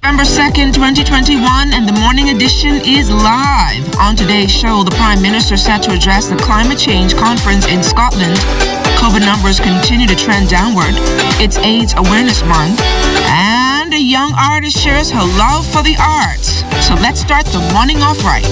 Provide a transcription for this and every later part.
November 2nd, 2021, and the morning edition is live. On today's show, the Prime Minister set to address the climate change conference in Scotland. COVID numbers continue to trend downward. It's AIDS Awareness Month. And a young artist shares her love for the arts. So let's start the morning off right.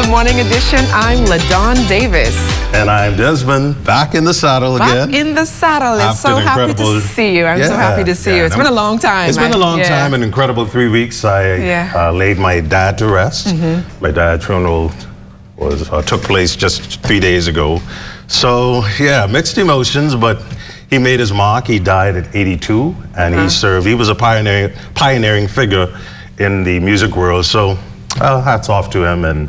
Morning edition. I'm LaDawn Davis. And I'm Desmond, back in the saddle again. Back in the saddle. It's so happy to see you. I'm so happy to see you. It's been a long time. It's been a long time, an incredible 3 weeks. I laid my dad to rest. My dad's funeral took place just 3 days ago. So, yeah, mixed emotions, but he made his mark. He died at 82, and he served. He was a pioneering figure in the music world. So, hats off to him. And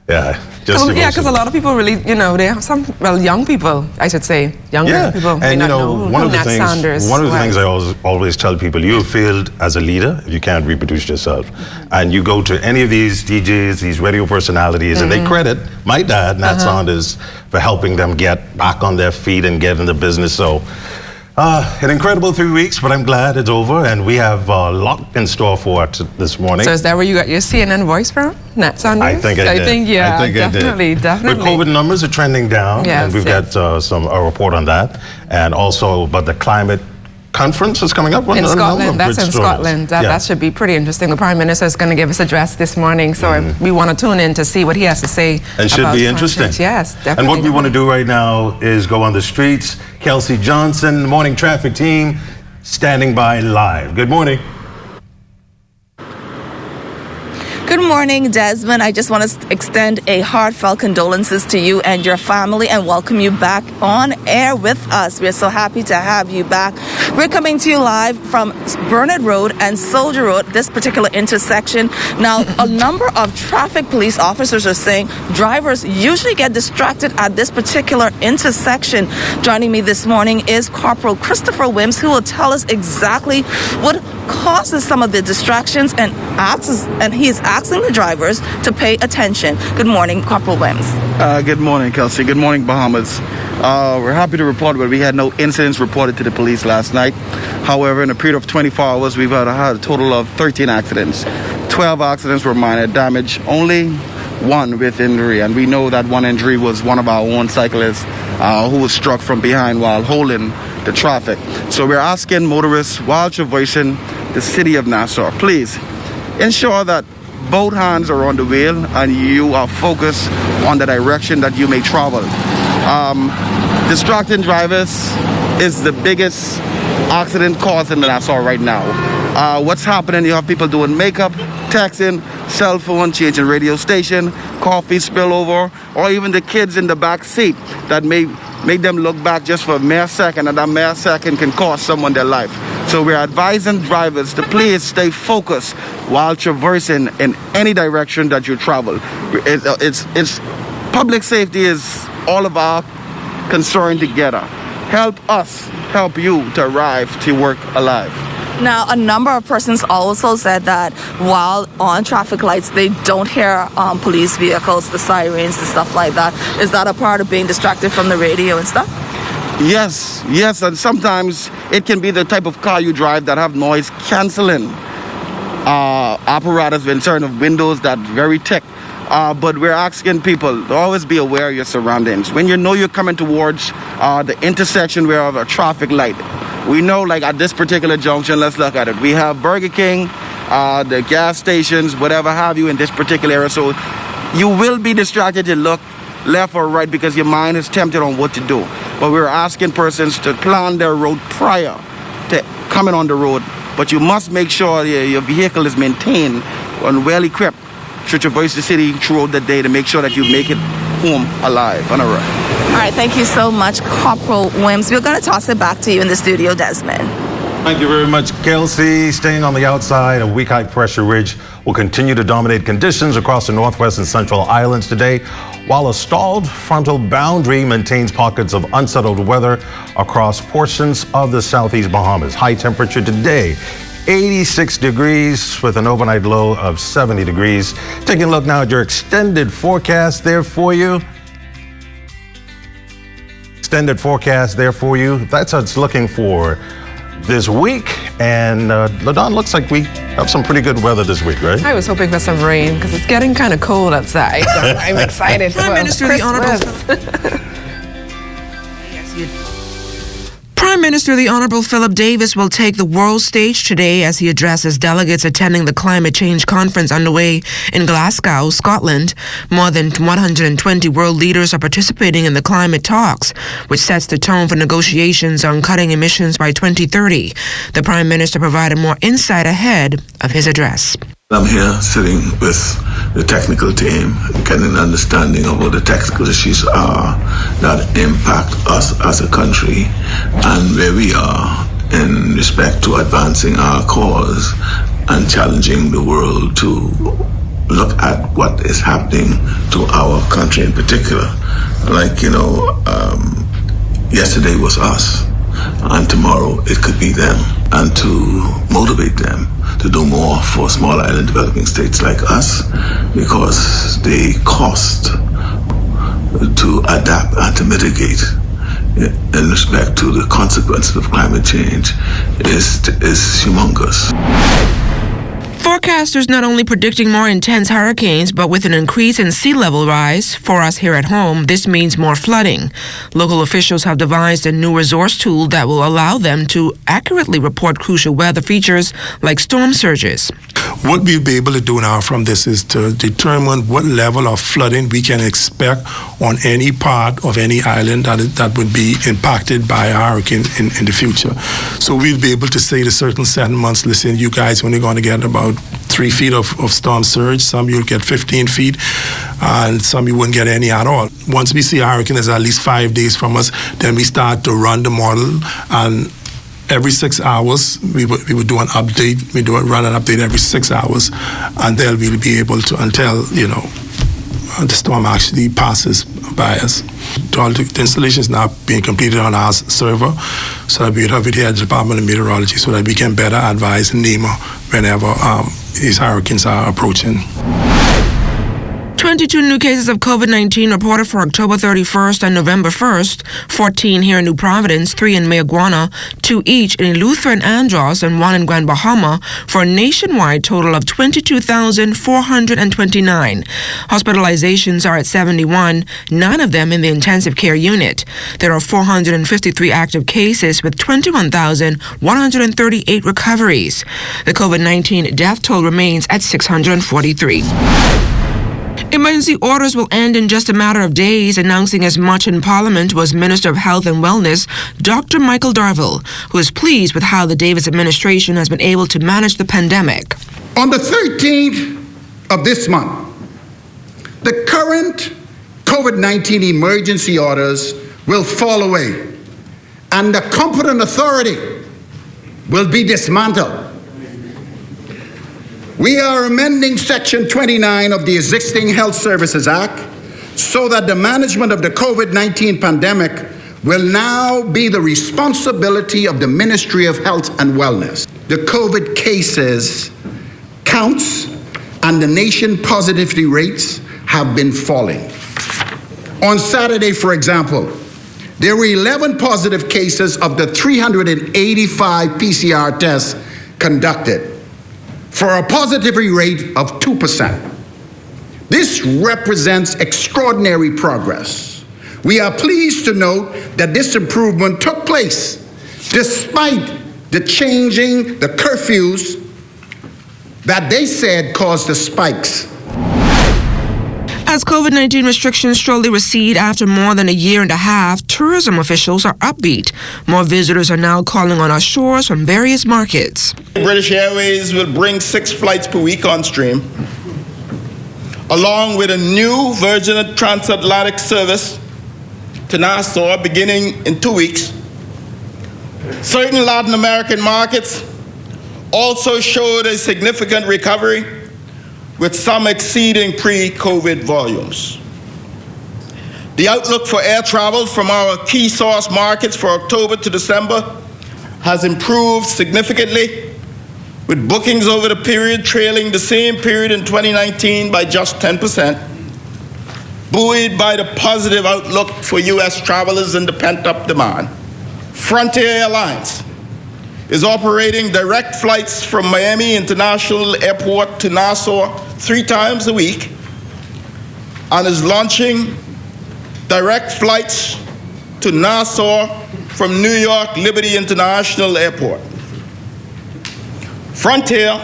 because a lot of people really, they have some, young people, I should say, younger people may not know one of the things I always tell people, you're failed as a leader if you can't reproduce yourself. And you go to any of these DJs, these radio personalities, and they credit my dad, Nat Saunders, for helping them get back on their feet and get in the business. So, an incredible 3 weeks, but I'm glad it's over, and we have a lot in store for it this morning. So is that where you got your CNN voice from, Nat Saunders? I think I did. Definitely. But COVID numbers are trending down, and we've got a report on that, and also about the climate conference is coming up in Scotland. That's in Scotland. That should be pretty interesting. The Prime Minister is going to give us an address this morning, so we want to tune in to see what he has to say. And should be interesting. Yes, definitely. And what we want to do right now is go on the streets. Kelsey Johnson, morning traffic team, standing by live. Good morning. Good morning, Desmond. I just want to extend a heartfelt condolences to you and your family and welcome you back on air with us. We're so happy to have you back. We're coming to you live from Burnett Road and Soldier Road, this particular intersection. Now, a number of traffic police officers are saying drivers usually get distracted at this particular intersection. Joining me this morning is Corporal Christopher Wims, who will tell us exactly what causes some of the distractions and he's asking the drivers to pay attention. Good morning, Corporal Wims. Good morning, Kelsey. Good morning, Bahamas. We're happy to report that we had no incidents reported to the police last night. However, in a period of 24 hours, we've had a total of 13 accidents. 12 accidents were minor damage, only one with injury. And we know that one injury was one of our own cyclists who was struck from behind while holding the traffic. So we're asking motorists, while traversing the city of Nassau, please ensure that both hands are on the wheel and you are focused on the direction that you may travel. Distracting drivers is the biggest accident cause in Nassau right now. What's happening, you have people doing makeup, texting, cell phone, changing radio station, coffee spillover, or even the kids in the back seat that may make them look back just for a mere second, and that mere second can cost someone their life. So we're advising drivers to please stay focused while traversing in any direction that you travel. It's public safety is all of our concern together. Help us help you to arrive to work alive. Now, a number of persons also said that while on traffic lights, they don't hear police vehicles, the sirens, and stuff like that. Is that a part of being distracted from the radio and stuff? Yes, and sometimes it can be the type of car you drive that have noise canceling apparatus in terms of windows that very thick. But we're asking people to always be aware of your surroundings. When you know you're coming towards the intersection where of a traffic light, we know, like at this particular junction, let's look at it. We have Burger King, the gas stations, whatever have you in this particular area. So you will be distracted to look left or right because your mind is tempted on what to do. But we're asking persons to plan their road prior to coming on the road. But you must make sure your vehicle is maintained and well equipped to traverse the city throughout the day to make sure that you make it home alive on a run. All right, thank you so much, Corporal Wims. We're going to toss it back to you in the studio, Desmond. Thank you very much, Kelsey. Staying on the outside, a weak high pressure ridge will continue to dominate conditions across the northwest and central islands today, while a stalled frontal boundary maintains pockets of unsettled weather across portions of the southeast Bahamas. High temperature today, 86 degrees with an overnight low of 70 degrees. Taking a look now at your extended forecast there for you. Extended forecast there for you. That's what it's looking for this week. And LaDon, looks like we have some pretty good weather this week, right? I was hoping for some rain because it's getting kind of cold outside. So I'm excited for Prime Minister, the Christmas. Prime Minister the Honourable Philip Davis will take the world stage today as he addresses delegates attending the climate change conference underway in Glasgow, Scotland. More than 120 world leaders are participating in the climate talks, which sets the tone for negotiations on cutting emissions by 2030. The Prime Minister provided more insight ahead of his address. I'm here sitting with the technical team, getting an understanding of what the technical issues are that impact us as a country and where we are in respect to advancing our cause and challenging the world to look at what is happening to our country in particular. Like, yesterday was us, and tomorrow it could be them, and to motivate them to do more for small island developing states like us, because the cost to adapt and to mitigate in respect to the consequences of climate change is humongous. Forecasters not only predicting more intense hurricanes, but with an increase in sea level rise for us here at home, this means more flooding. Local officials have devised a new resource tool that will allow them to accurately report crucial weather features like storm surges. What we'll be able to do now from this is to determine what level of flooding we can expect on any part of any island that would be impacted by a hurricane in the future. So we'll be able to say to certain settlements, listen, you guys only going to get about 3 feet of storm surge. Some you'll get 15 feet, and some you wouldn't get any at all. Once we see a hurricane is at least 5 days from us, then we start to run the model, and every 6 hours, we would do an update. We run an update every 6 hours, and then we'll be able to, until, the storm actually passes by us. All the installation is now being completed on our server, so that we'll have it here at the Department of Meteorology so that we can better advise NEMA whenever these hurricanes are approaching. 22 new cases of COVID-19 reported for October 31st and November 1st, 14 here in New Providence, 3 in Mayaguana, 2 each in Eleuthera and Andros, and 1 in Grand Bahama, for a nationwide total of 22,429. Hospitalizations are at 71, 9 of them in the intensive care unit. There are 453 active cases with 21,138 recoveries. The COVID-19 death toll remains at 643. Emergency orders will end in just a matter of days. Announcing as much in Parliament was Minister of Health and Wellness, Dr. Michael Darville, who is pleased with how the Davis administration has been able to manage the pandemic. On the 13th of this month, the current COVID-19 emergency orders will fall away, and the competent authority will be dismantled. We are amending Section 29 of the existing Health Services Act so that the management of the COVID-19 pandemic will now be the responsibility of the Ministry of Health and Wellness. The COVID cases, counts, and the nation positivity rates have been falling. On Saturday, for example, there were 11 positive cases of the 385 PCR tests conducted, for a positivity rate of 2%. This represents extraordinary progress. We are pleased to note that this improvement took place despite the changing the curfews that they said caused the spikes. As COVID-19 restrictions slowly recede after more than a year and a half, tourism officials are upbeat. More visitors are now calling on our shores from various markets. British Airways will bring 6 flights per week on stream, along with a new Virgin transatlantic service to Nassau beginning in 2 weeks. Certain Latin American markets also showed a significant recovery, with some exceeding pre-COVID volumes. The outlook for air travel from our key source markets for October to December has improved significantly, with bookings over the period trailing the same period in 2019 by just 10%, buoyed by the positive outlook for U.S. travelers and the pent-up demand. Frontier Airlines is operating direct flights from Miami International Airport to Nassau 3 times a week and is launching direct flights to Nassau from New York Liberty International Airport. Frontier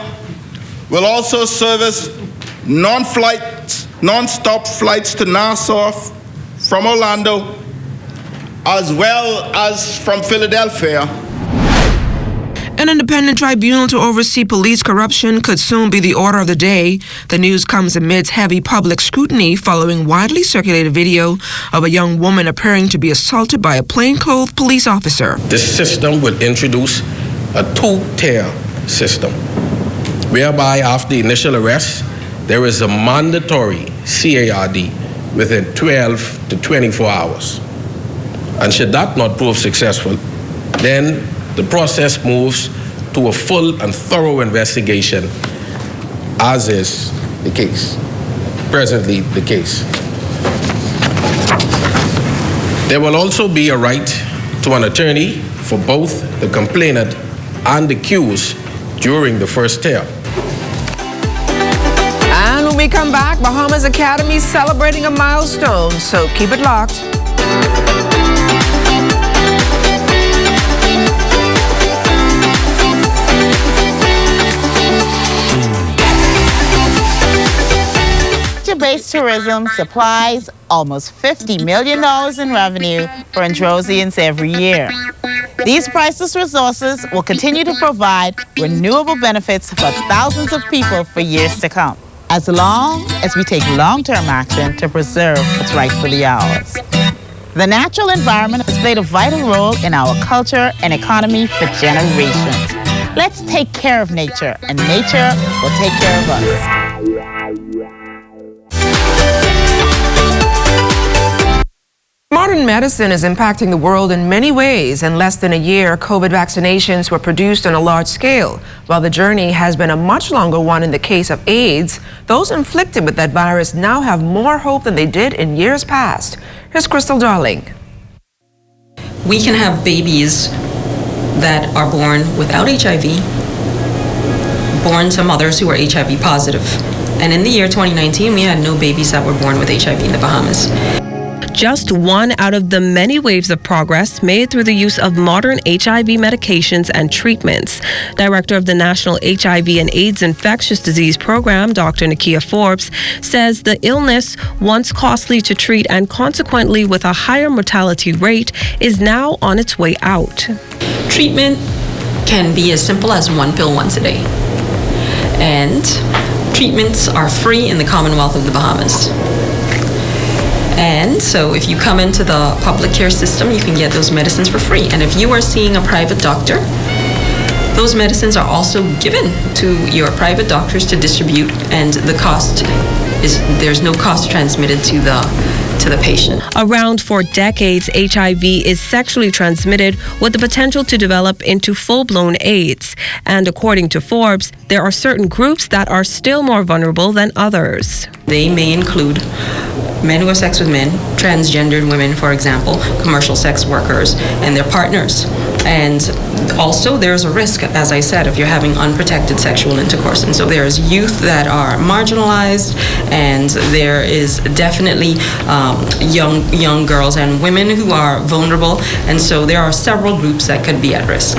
will also service non-stop flights to Nassau from Orlando, as well as from Philadelphia. An independent tribunal to oversee police corruption could soon be the order of the day. The news comes amidst heavy public scrutiny following widely circulated video of a young woman appearing to be assaulted by a plainclothes police officer. This system will introduce a 2-tier system, whereby after the initial arrest, there is a mandatory CARD within 12 to 24 hours. And should that not prove successful, then the process moves to a full and thorough investigation, as is the case, presently the case. There will also be a right to an attorney for both the complainant and the accused during the first tier. And when we come back, Bahamas Academy is celebrating a milestone, so keep it locked. Based tourism supplies almost $50 million in revenue for Androsians every year. These priceless resources will continue to provide renewable benefits for thousands of people for years to come, as long as we take long-term action to preserve what's rightfully ours. The natural environment has played a vital role in our culture and economy for generations. Let's take care of nature, and nature will take care of us. Modern medicine is impacting the world in many ways. In less than a year, COVID vaccinations were produced on a large scale. While the journey has been a much longer one in the case of AIDS, those inflicted with that virus now have more hope than they did in years past. Here's Crystal Darling. We can have babies that are born without HIV, born to mothers who are HIV positive. And in the year 2019, we had no babies that were born with HIV in the Bahamas. Just one out of the many waves of progress made through the use of modern HIV medications and treatments. Director of the National HIV and AIDS Infectious Disease Program, Dr. Nakia Forbes, says the illness, once costly to treat and consequently with a higher mortality rate, is now on its way out. Treatment can be as simple as 1 pill once a day. And treatments are free in the Commonwealth of the Bahamas. And so if you come into the public care system, you can get those medicines for free. And if you are seeing a private doctor, those medicines are also given to your private doctors to distribute, and the cost is, there's no cost transmitted to the patient. Around 4 decades, HIV is sexually transmitted with the potential to develop into full-blown AIDS. And according to Forbes, there are certain groups that are still more vulnerable than others. They may include men who have sex with men, transgendered women, for example, commercial sex workers, and their partners. And also there's a risk, as I said, if you're having unprotected sexual intercourse. And so there's youth that are marginalized, and there is definitely young girls and women who are vulnerable. And so there are several groups that could be at risk.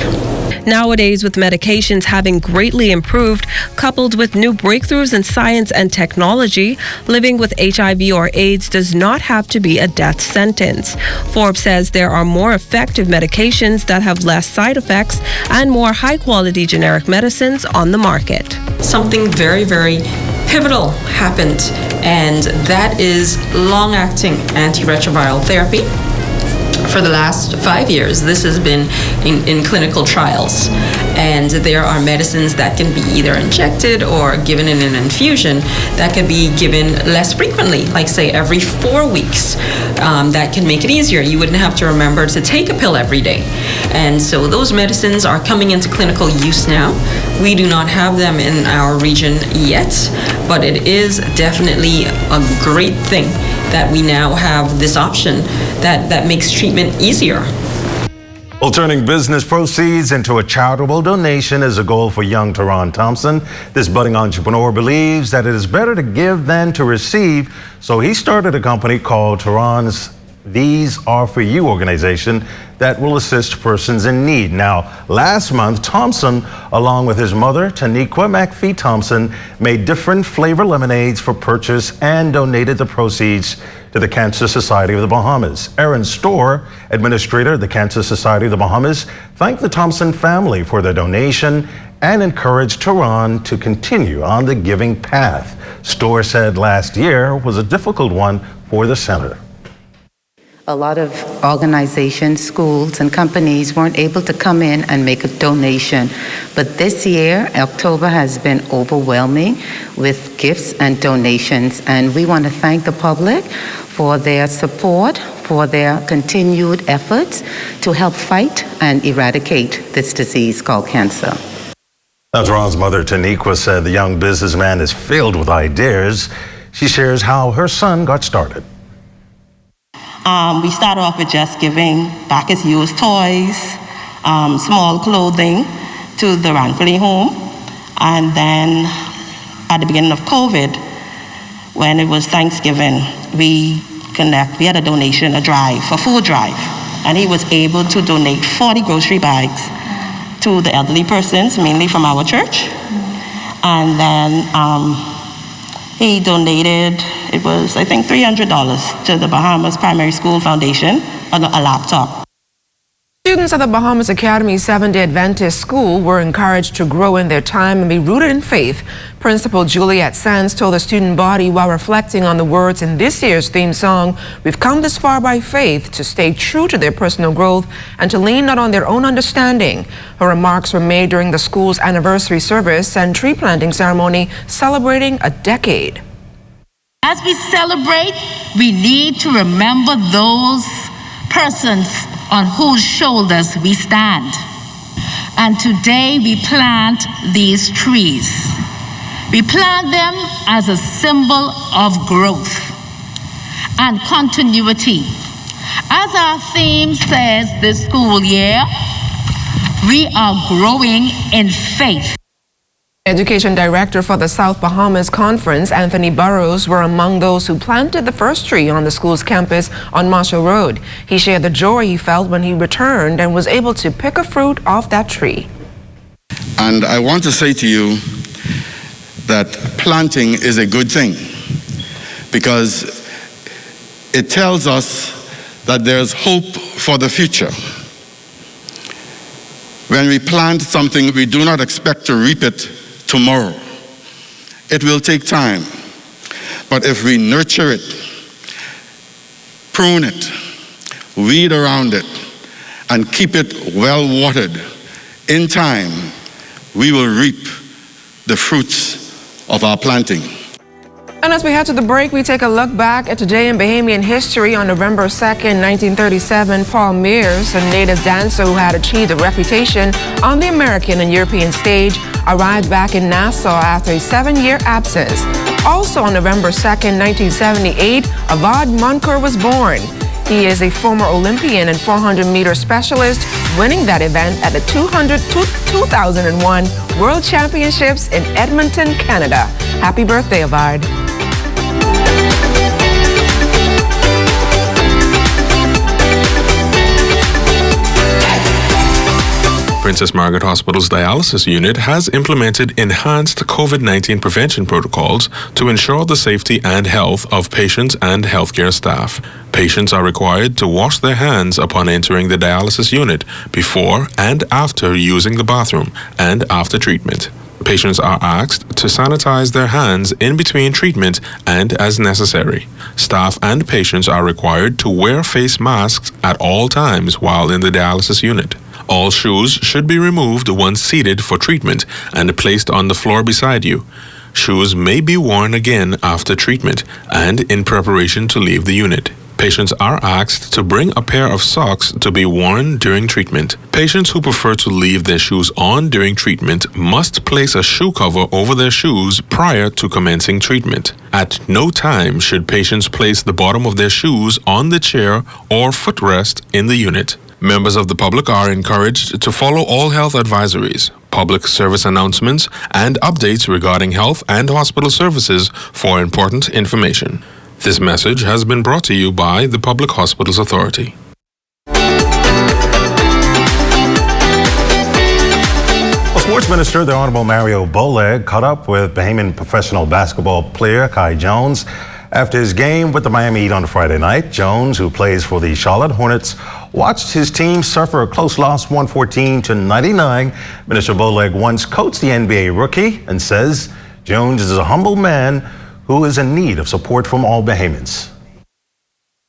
Nowadays, with medications having greatly improved, coupled with new breakthroughs in science and technology, living with HIV or AIDS does not have to be a death sentence. Forbes says there are more effective medications that have less side effects and more high-quality generic medicines on the market. Something very, very pivotal happened, and that is long-acting antiretroviral therapy. for the last 5 years, this has been in clinical trials. And there are medicines that can be either injected or given in an infusion that can be given less frequently, like say every 4 weeks. That can make it easier. You wouldn't have to remember to take a pill every day. And so those medicines are coming into clinical use now. We do not have them in our region yet, but it is definitely a great thing that we now have this option that makes treatment easier. Well, turning business proceeds into a charitable donation is a goal for young Teron Thompson. This budding entrepreneur believes that it is better to give than to receive, so he started a company called Teron's These Are For You organization that will assist persons in need. Now, last month, Thompson, along with his mother, Taniqua McPhee Thompson, made different flavor lemonades for purchase and donated the proceeds to the Cancer Society of the Bahamas. Aaron Storr, administrator of the Cancer Society of the Bahamas, thanked the Thompson family for their donation and encouraged Teron to continue on the giving path. Storr said last year was a difficult one for the center. A lot of organizations, schools, and companies weren't able to come in and make a donation. But this year, October has been overwhelming with gifts and donations. And we want to thank the public for their support, for their continued efforts to help fight and eradicate this disease called cancer. Now, Teron's mother, Taniqua, said the young businessman is filled with ideas. She shares how her son got started. We started off with just giving back as used toys, small clothing to the wrongfully home. And then at the beginning of COVID, when it was Thanksgiving, we had a donation, a food drive. And he was able to donate 40 grocery bags to the elderly persons, mainly from our church. And then he donated, it was, I think, $300 to the Bahamas Primary School Foundation, a laptop. Students at the Bahamas Academy Seventh-day Adventist School were encouraged to grow in their time and be rooted in faith. Principal Juliet Sands told the student body while reflecting on the words in this year's theme song, "We've come this far by faith," to stay true to their personal growth and to lean not on their own understanding. Her remarks were made during the school's anniversary service and tree planting ceremony celebrating a decade. As we celebrate, we need to remember those persons on whose shoulders we stand. And today we plant these trees. We plant them as a symbol of growth and continuity. As our theme says this school year, we are growing in faith. Education Director for the South Bahamas Conference, Anthony Burrows, were among those who planted the first tree on the school's campus on Marshall Road. He shared the joy he felt when he returned and was able to pick a fruit off that tree. And I want to say to you that planting is a good thing because it tells us that there's hope for the future. When we plant something, we do not expect to reap it tomorrow. It will take time. But if we nurture it, prune it, weed around it, and keep it well watered, in time, we will reap the fruits of our planting. And as we head to the break, we take a look back at today in Bahamian history. On November 2nd, 1937, Paul Mears, a native dancer who had achieved a reputation on the American and European stage, arrived back in Nassau after a 7-year absence. Also on November 2nd, 1978, Avad Moncur was born. He is a former Olympian and 400-meter specialist, winning that event at the 2001 World Championships in Edmonton, Canada. Happy birthday, Avad. Princess Margaret Hospital's dialysis unit has implemented enhanced COVID-19 prevention protocols to ensure the safety and health of patients and healthcare staff. Patients are required to wash their hands upon entering the dialysis unit before and after using the bathroom and after treatment. Patients are asked to sanitize their hands in between treatment and as necessary. Staff and patients are required to wear face masks at all times while in the dialysis unit. All shoes should be removed once seated for treatment and placed on the floor beside you. Shoes may be worn again after treatment and in preparation to leave the unit. Patients are asked to bring a pair of socks to be worn during treatment. Patients who prefer to leave their shoes on during treatment must place a shoe cover over their shoes prior to commencing treatment. At no time should patients place the bottom of their shoes on the chair or footrest in the unit. Members of the public are encouraged to follow all health advisories, public service announcements, and updates regarding health and hospital services for important information. This message has been brought to you by the Public Hospitals Authority. Well, Sports Minister, the Honorable Mario Boleg, caught up with Bahamian professional basketball player Kai Jones after his game with the Miami Heat on Friday night. Jones, who plays for the Charlotte Hornets, watched his team suffer a close loss 114-99. Minister Boleg once coached the NBA rookie and says Jones is a humble man who is in need of support from all Bahamians.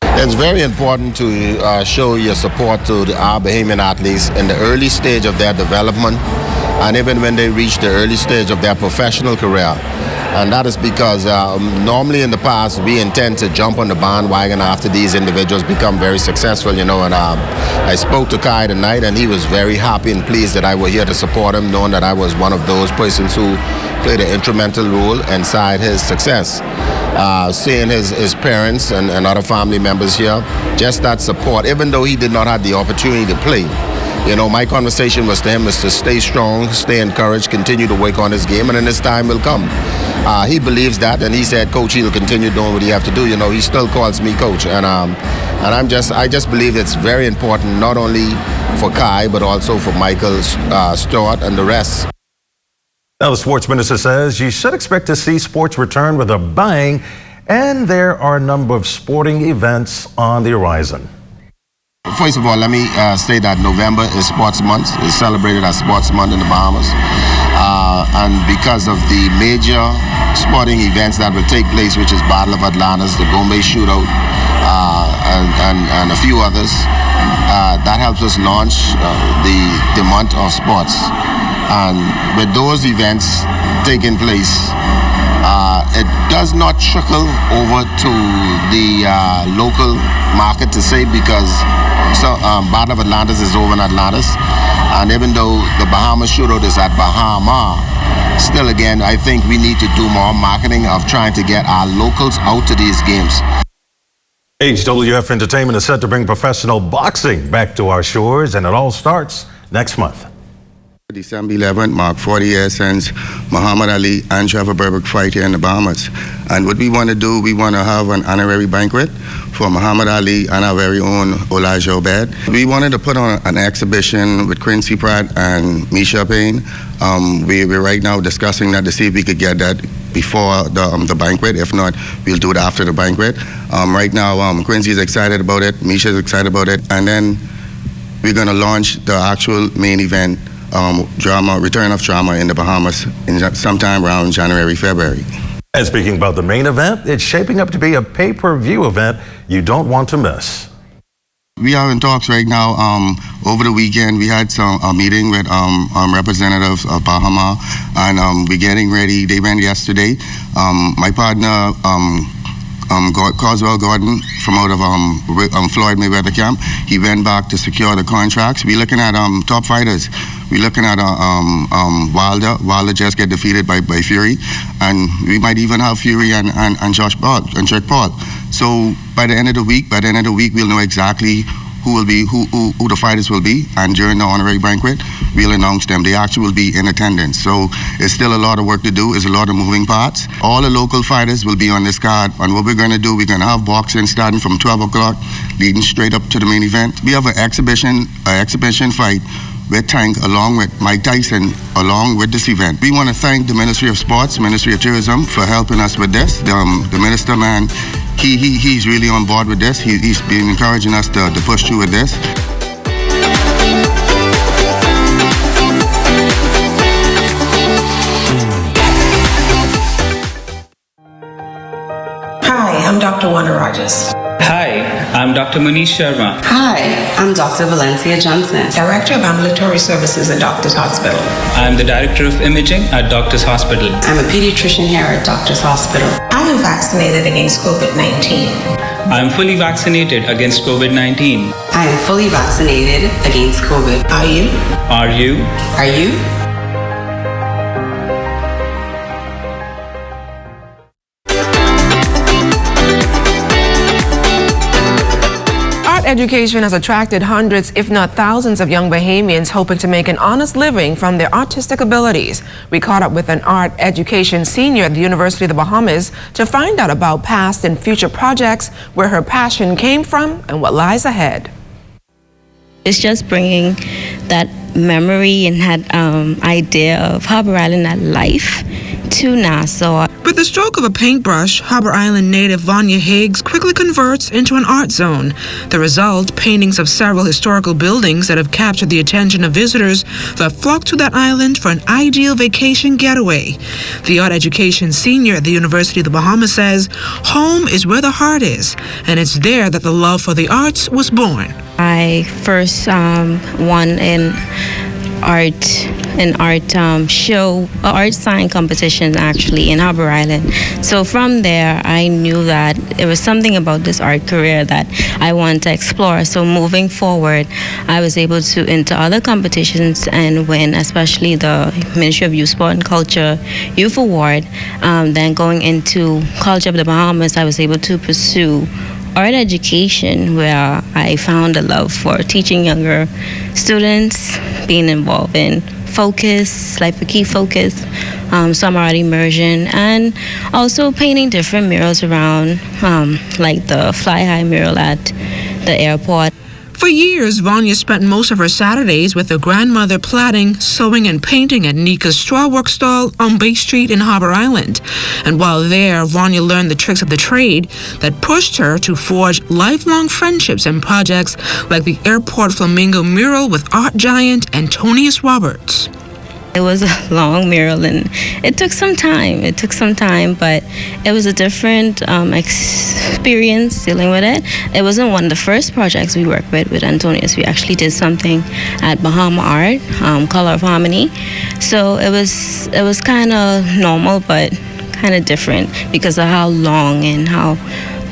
It's very important to show your support to our Bahamian athletes in the early stage of their development and even when they reach the early stage of their professional career. And that is because normally in the past we intend to jump on the bandwagon after these individuals become very successful, you know. And I spoke to Kai tonight and he was very happy and pleased that I was here to support him, knowing that I was one of those persons who played an instrumental role inside his success. Seeing his parents and other family members here, just that support, even though he did not have the opportunity to play. You know, my conversation was to him is to stay strong, stay encouraged, continue to work on his game, and then his time will come. He believes that, and he said, Coach, he'll continue doing what he have to do. You know, he still calls me Coach, and I just believe it's very important, not only for Kai, but also for Michael, Stuart, and the rest. Now, the sports minister says you should expect to see sports return with a bang, and there are a number of sporting events on the horizon. First of all, let me say that November is Sports Month. It's celebrated as Sports Month in the Bahamas. And because of the major sporting events that will take place, which is Battle of Atlantis, the Bombay Shootout, and a few others, that helps us launch the month of sports. And with those events taking place, it does not trickle over to the local market to say, because Battle of Atlantis is over in Atlantis, and even though the Bahamas shootout is at Bahama, still again, I think we need to do more marketing of trying to get our locals out to these games. HWF Entertainment is set to bring professional boxing back to our shores, and it all starts next month. December 11th marked 40 years since Muhammad Ali and Trevor Berbick fight here in the Bahamas. And what we want to do, we want to have an honorary banquet for Muhammad Ali and our very own Elijah Obed. We wanted to put on an exhibition with Quincy Pratt and Misha Payne. We're right now discussing that to see if we could get that before the banquet. If not, we'll do it after the banquet. Right now, Quincy's excited about it, Misha's excited about it, and then we're going to launch the actual main event, Return of Drama in the Bahamas sometime around January, February. And speaking about the main event, it's shaping up to be a pay-per-view event you don't want to miss. We are in talks right now. Over the weekend, we had a meeting with representatives of Bahama, and we're getting ready. They went yesterday. My partner, Coswell Gordon, from out of Floyd Mayweather camp, he went back to secure the contracts. We're looking at top fighters. We're looking at Wilder. Wilder just get defeated by Fury, and we might even have Fury and Josh Paul and Jake Paul. So by the end of the week, we'll know exactly who the fighters will be, and during the honorary banquet, we'll announce them. They actually will be in attendance. So it's still a lot of work to do. It's a lot of moving parts. All the local fighters will be on this card, and what we're going to do, we're going to have boxing starting from 12 o'clock, leading straight up to the main event. We have an exhibition fight with Tank, along with Mike Tyson, along with this event. We want to thank the Ministry of Sports, Ministry of Tourism for helping us with this. The minister, man, he's really on board with this. He's been encouraging us to push through with this. Dr. Wanda Rajas. Hi, I'm Dr. Munish Sharma. Hi, I'm Dr. Valencia Johnson, Director of Ambulatory Services at Doctors Hospital. I'm the Director of Imaging at Doctors Hospital. I'm a pediatrician here at Doctors Hospital. I am vaccinated against COVID-19. I'm fully vaccinated against COVID-19. I am fully vaccinated against COVID. Are you? Are you? Are you? Education has attracted hundreds, if not thousands, of young Bahamians hoping to make an honest living from their artistic abilities. We caught up with an art education senior at the University of the Bahamas to find out about past and future projects, where her passion came from, and what lies ahead. It's just bringing that memory and that idea of Harbor Island, that life, to Nassau. With the stroke of a paintbrush, Harbor Island native Vanya Higgs quickly converts into an art zone. The result, paintings of several historical buildings that have captured the attention of visitors that flock to that island for an ideal vacation getaway. The art education senior at the University of the Bahamas says, home is where the heart is, and it's there that the love for the arts was born. I first won an art show, art sign competition actually in Harbor Island. So from there, I knew that there was something about this art career that I wanted to explore. So moving forward, I was able to enter other competitions and win, especially the Ministry of Youth, Sport and Culture Youth Award. Then going into College of the Bahamas, I was able to pursue art education, where I found a love for teaching younger students, being involved in focus, like the key focus, summer art immersion, and also painting different murals around, like the Fly High mural at the airport. For years, Vanya spent most of her Saturdays with her grandmother plaiting, sewing, and painting at Nika's straw work stall on Bay Street in Harbor Island. And while there, Vanya learned the tricks of the trade that pushed her to forge lifelong friendships and projects like the Airport Flamingo mural with art giant Antonius Roberts. It was a long mural and it took some time. But it was a different experience dealing with it. It wasn't one of the first projects we worked with Antonius. We actually did something at Bahama Art, Color of Harmony. So it was kind of normal, but kind of different because of how long and how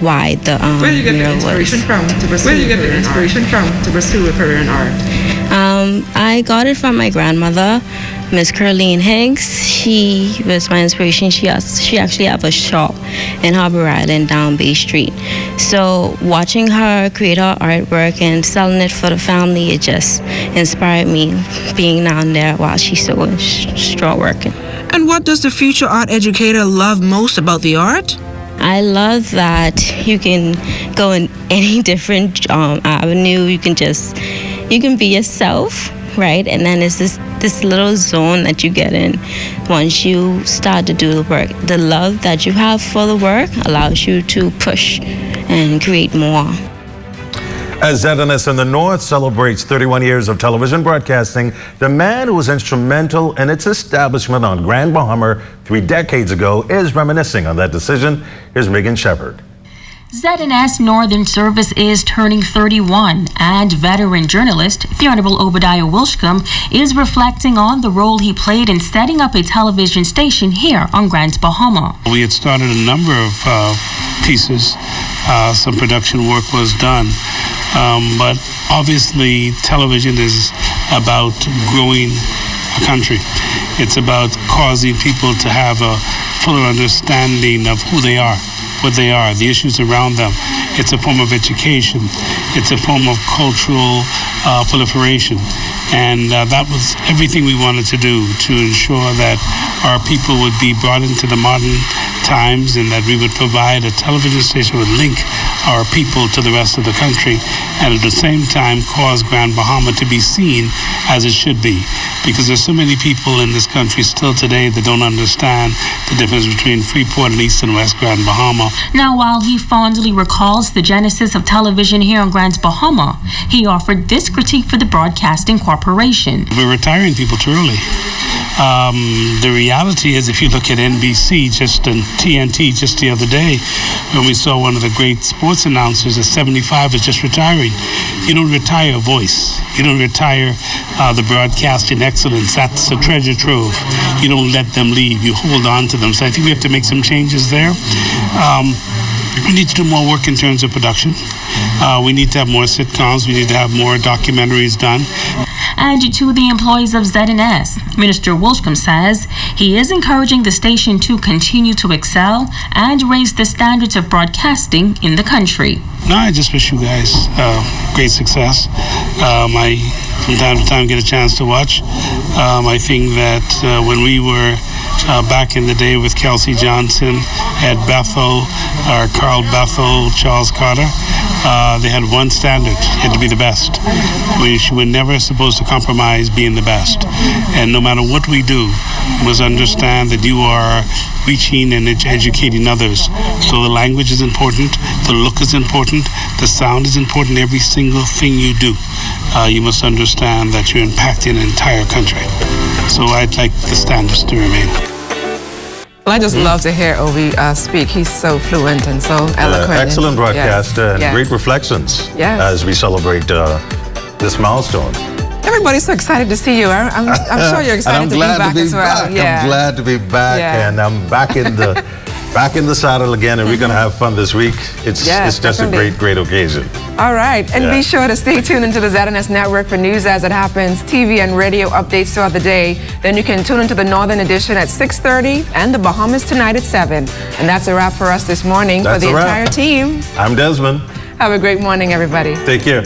wide the mural was. Where did you get the inspiration from to pursue a career in art? I got it from my grandmother, Miss Curleen Higgs. She was my inspiration. She actually have a shop in Harbor Island down Bay Street. So watching her create her artwork and selling it for the family, it just inspired me being down there while she's sewing straw working. And what does the future art educator love most about the art? I love that you can go in any different avenue. You can be yourself, right? And then it's this little zone that you get in once you start to do the work. The love that you have for the work allows you to push and create more. As ZNS in the North celebrates 31 years of television broadcasting, the man who was instrumental in its establishment on Grand Bahama 3 decades ago is reminiscing on that decision. Here's Megan Shepard. ZNS Northern Service is turning 31, and veteran journalist, the Honorable Obadiah Wilshcombe, is reflecting on the role he played in setting up a television station here on Grand Bahama. We had started a number of pieces. Some production work was done. But obviously, television is about growing a country. It's about causing people to have a fuller understanding of who they are, what they are, the issues around them. It's a form of education. It's a form of cultural proliferation. And that was everything we wanted to do to ensure that our people would be brought into the modern times and that we would provide a television station that would link our people to the rest of the country and at the same time cause Grand Bahama to be seen as it should be. Because there's so many people in this country still today that don't understand the difference between Freeport and East and West Grand Bahama. Now, while he fondly recalls the genesis of television here on Grand Bahama, he offered this critique for the Broadcasting Corporation. We're retiring people too early. The reality is, if you look at NBC just and TNT just the other day, when we saw one of the great sports announcers at 75 is just retiring. You don't retire a voice. You don't retire the broadcasting excellence. That's a treasure trove. You don't let them leave. You hold on to them. So I think we have to make some changes there. We need to do more work in terms of production. We need to have more sitcoms. We need to have more documentaries done. And to the employees of ZNS, Minister Wolscombe says he is encouraging the station to continue to excel and raise the standards of broadcasting in the country. No, I just wish you guys great success. I, from time to time, get a chance to watch. I think that when we were back in the day with Kelsey Johnson at Bethel, or Carl Bethel, Charles Carter, they had one standard. You had to be the best. We were never supposed to compromise being the best. And no matter what we do, you must understand that you are reaching and educating others. So the language is important, the look is important, the sound is important, every single thing you do. You must understand that you're impacting an entire country. So I'd like the standards to remain. Well, I just love to hear Ovi speak. He's so fluent and so eloquent. Excellent broadcaster and yes. great reflections as we celebrate this milestone. Everybody's so excited to see you. I'm sure you're excited to be back as well. Yeah. I'm glad to be back, and I'm back in the saddle again, and we're going to have fun this week. It's just a great occasion. All right, and be sure to stay tuned into the ZNS Network for news as it happens, TV and radio updates throughout the day. Then you can tune into the Northern Edition at 6:30 and the Bahamas Tonight at 7. And that's a wrap for us this morning. For the entire team, I'm Desmond. Have a great morning, everybody. Take care.